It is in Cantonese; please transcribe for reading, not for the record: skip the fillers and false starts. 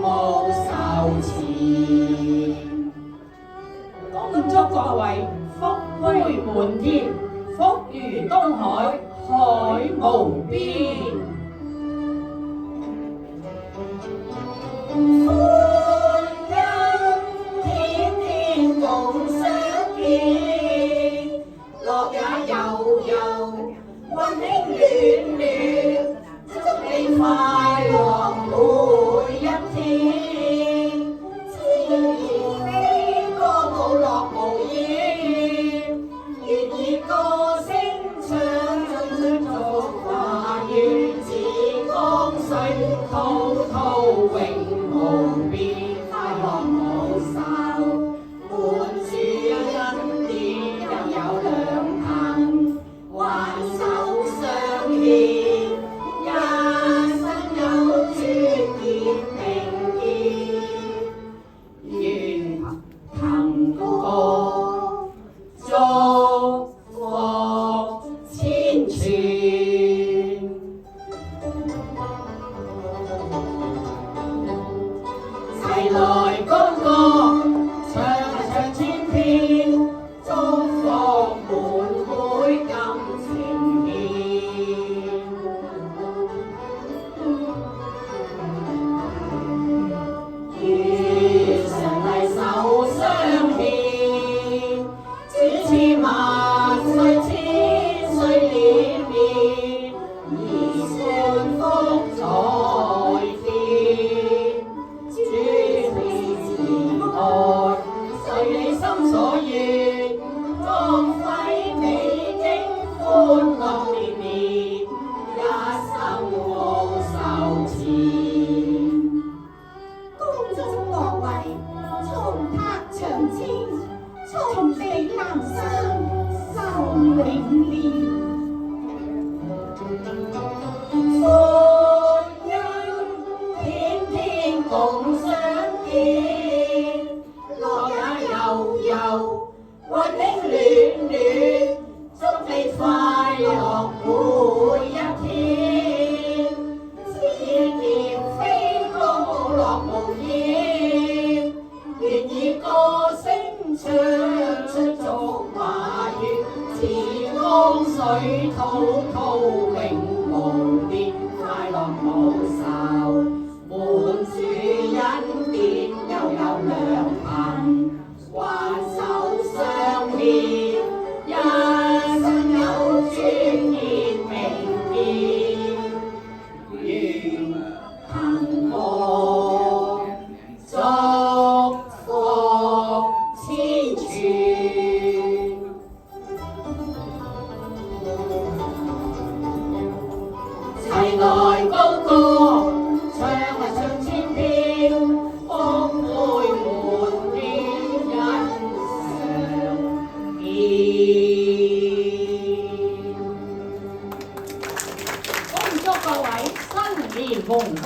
無愁纏。恭祝各位福杯滿天，福如東海，海無邊。共相見，樂也悠悠，溫馨暖暖，祝你快樂每一天。自然飛歌舞樂無厭，願以歌聲唱出祝華願，似江水滔滔永無邊，快樂無愁。滿樹恩典又有良朋，還手相牽，一生有尊嚴並肩。願騰歌祝福千傳，齊來高歌。萬歲千歲連綿，兒孫福在天。諸天慈愛，遂你心所願，光輝美景，歡樂連連，一生無愁纏。恭祝各位重拍長青，重比南山壽永年。歡欣天天共相見，樂也悠悠，溫馨暖暖，祝你快樂每一天。枝葉飛歌舞樂無厭，願以歌聲唱出祝華願，似江水滔滔永無邊，快樂無愁。滿樹恩典又有良朋，還手相牽，一生有尊嚴並肩。願騰歌祝福千傳，齊來高歌，唱千篇，福杯滿天，欣賞見。恭祝各位新年蒙福！